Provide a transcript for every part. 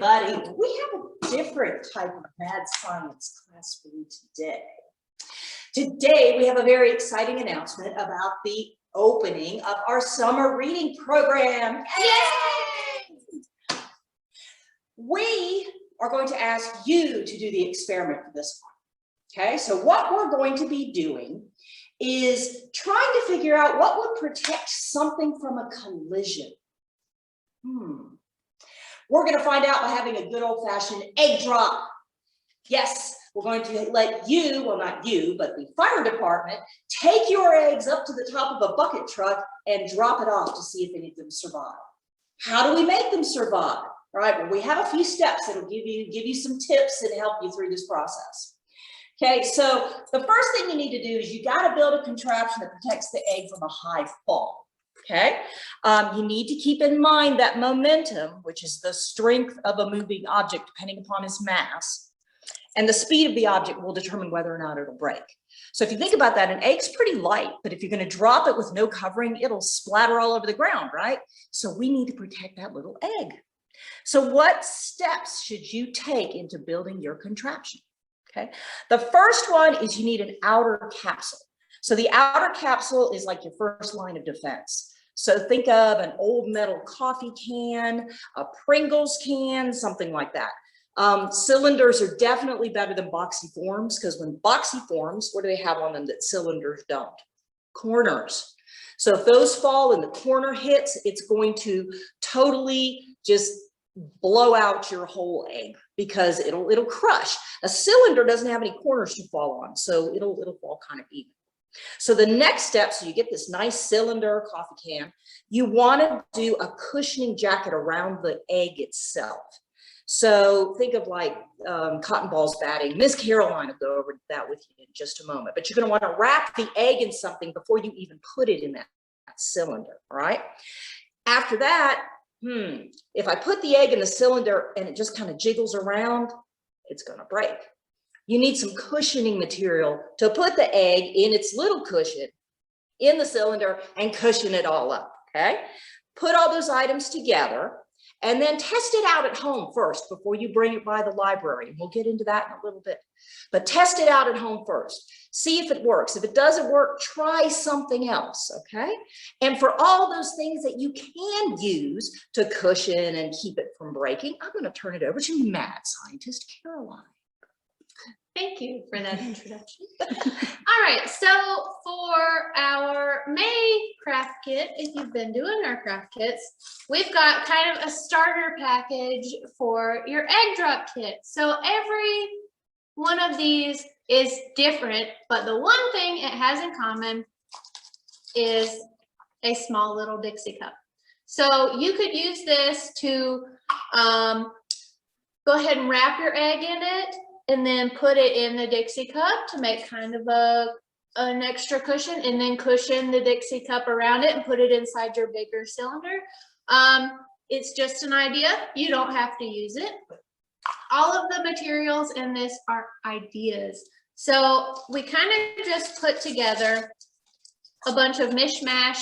everybody. We have a different type of mad science class for you today. Today, we have a very exciting announcement about the opening of our summer reading program. Yay! We are going to ask you to do the experiment for this one. Okay, so what we're going to be doing is trying to figure out what would protect something from a collision. We're going to find out by having a good old-fashioned egg drop. Yes, we're going to let you, well, not you, but the fire department, take your eggs up to the top of a bucket truck and drop it off to see if any of them survive. How do we make them survive? All right, well, we have a few steps that'll give you some tips and help you through this process. Okay, so the first thing you need to do is you got to build a contraption that protects the egg from a high fall. Okay, you need to keep in mind that momentum, which is the strength of a moving object depending upon its mass, and the speed of the object will determine whether or not it'll break. So if you think about that, an egg's pretty light, but if you're going to drop it with no covering, it'll splatter all over the ground, right? So we need to protect that little egg. So what steps should you take into building your contraption? Okay, the first one is you need an outer capsule. So the outer capsule is like your first line of defense. So think of an old metal coffee can, a Pringles can, something like that. Cylinders are definitely better than boxy forms, because when boxy forms, what do they have on them that cylinders don't? Corners. So if those fall and the corner hits, it's going to totally just blow out your whole egg because it'll crush. A cylinder doesn't have any corners to fall on, so it'll fall kind of even. So the next step, so you get this nice cylinder coffee can, you want to do a cushioning jacket around the egg itself. So think of like cotton balls batting. Miss Caroline will go over that with you in just a moment, but you're going to want to wrap the egg in something before you even put it in that cylinder, all right? After that, if I put the egg in the cylinder and it just kind of jiggles around, it's going to break. You need some cushioning material to put the egg in its little cushion in the cylinder and cushion it all up, okay? Put all those items together and then test it out at home first before you bring it by the library. We'll get into that in a little bit, but test it out at home first. See if it works. If it doesn't work, try something else, okay? And for all those things that you can use to cushion and keep it from breaking, I'm going to turn it over to mad scientist Caroline. Thank you for that introduction. All right, so for our May craft kit, if you've been doing our craft kits, we've got kind of a starter package for your egg drop kit. So every one of these is different, but the one thing it has in common is a small little Dixie cup. So you could use this to go ahead and wrap your egg in it, and then put it in the Dixie cup to make kind of an extra cushion, and then cushion the Dixie cup around it and put it inside your bigger cylinder. It's just an idea. You don't have to use it. All of the materials in this are ideas. So we kind of just put together a bunch of mishmash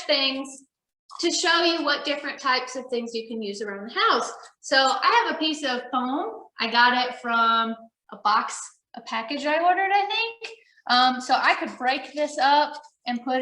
things to show you what different types of things you can use around the house. So I have a piece of foam. I got it from a package I ordered, I think. So I could break this up and put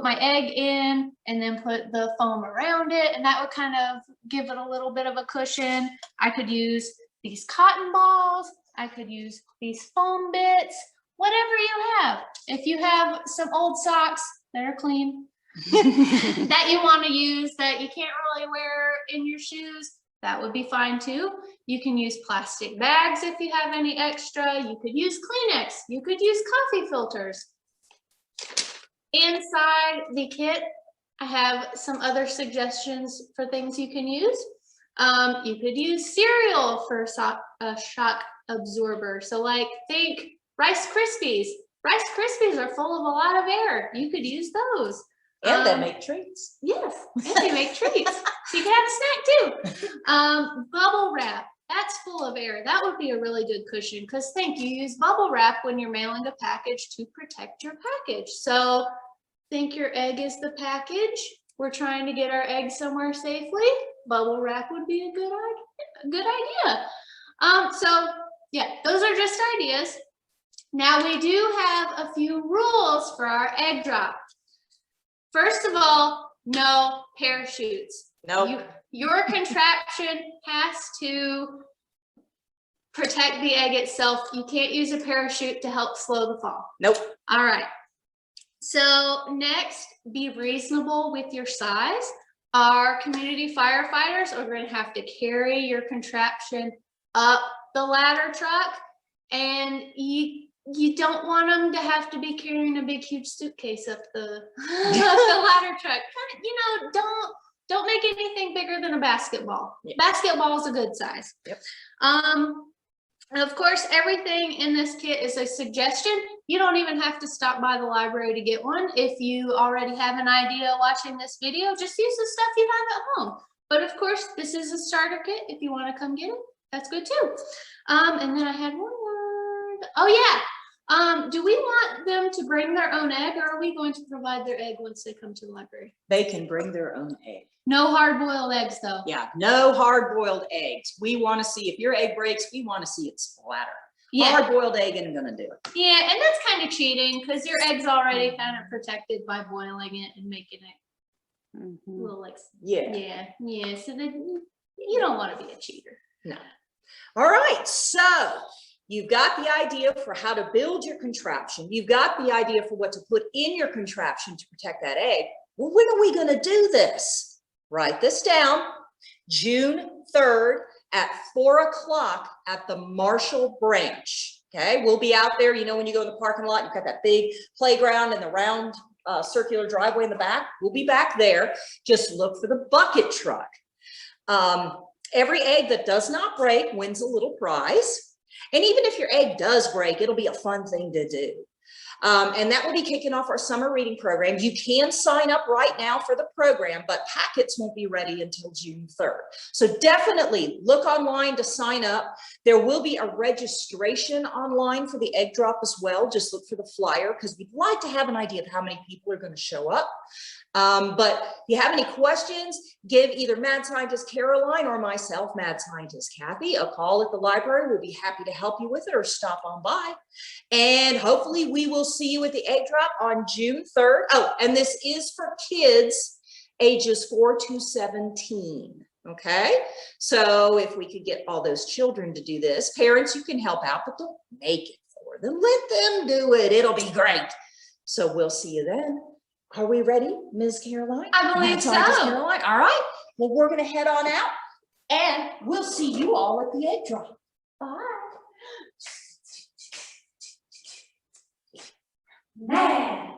my egg in and then put the foam around it, and that would kind of give it a little bit of a cushion. I could use these cotton balls. I could use these foam bits, whatever you have. If you have some old socks that are clean, that you want to use that you can't really wear in your shoes, that would be fine too. You can use plastic bags if you have any extra. You could use Kleenex. You could use coffee filters. Inside the kit, I have some other suggestions for things you can use. You could use cereal for a shock absorber. So like think Rice Krispies. Rice Krispies are full of a lot of air. You could use those. And they make treats. Yes, and they make treats. So you can have a snack too. Bubble wrap, that's full of air. That would be a really good cushion, because you use bubble wrap when you're mailing a package to protect your package. So think your egg is the package. we're trying to get our eggs somewhere safely, bubble wrap would be a good idea. So yeah, those are just ideas. Now we do have a few rules for our egg drop. First of all, no parachutes. Nope. Your contraption has to protect the egg itself. You can't use a parachute to help slow the fall. Nope. All right. So next, be reasonable with your size. Our community firefighters are going to have to carry your contraption up the ladder truck, and you don't want them to have to be carrying a big huge suitcase up the, up the ladder truck. You know, don't make anything bigger than a basketball. Yeah. Basketball is a good size. Yep. And of course, everything in this kit is a suggestion. You don't even have to stop by the library to get one. If you already have an idea watching this video, just use the stuff you have at home. But of course, this is a starter kit. If you want to come get it, that's good too. And then I had one word. Oh yeah. Do we want them to bring their own egg, or are we going to provide their egg once they come to the library? They can bring their own egg. No hard-boiled eggs though. Yeah, no hard-boiled eggs. We want to see, if your egg breaks, we want to see it splatter. Yeah. Hard-boiled egg ain't gonna do it. Yeah, and that's kind of cheating because your egg's already kind of protected by boiling it and making it a little like, Yeah. yeah. So then you don't want to be a cheater. No. All right, so you've got the idea for how to build your contraption. You've got the idea for what to put in your contraption to protect that egg. Well, when are we going to do this? Write this down. June 3rd at 4 o'clock at the Marshall branch. Okay, we'll be out there. You know, when you go in the parking lot, you've got that big playground and the round circular driveway in the back. We'll be back there. Just look for the bucket truck. Every egg that does not break wins a little prize. And even if your egg does break, it'll be a fun thing to do. And that will be kicking off our summer reading program. You can sign up right now for the program, but packets won't be ready until June 3rd. So definitely look online to sign up. There will be a registration online for the egg drop as well. Just look for the flyer because we'd like to have an idea of how many people are going to show up. But if you have any questions, give either Mad Scientist Caroline or myself, Mad Scientist Kathy, a call at the library. We'll be happy to help you with it or stop on by. And hopefully we will see you at the egg drop on June 3rd. Oh, and this is for kids ages 4 to 17. Okay, so if we could get all those children to do this, parents, you can help out, but don't make it for them. Let them do it. It'll be great. So we'll see you then. Are we ready, Ms. Caroline? I believe so. Caroline. All right. Well, we're going to head on out and we'll see you all at the egg drop. Bye. Man.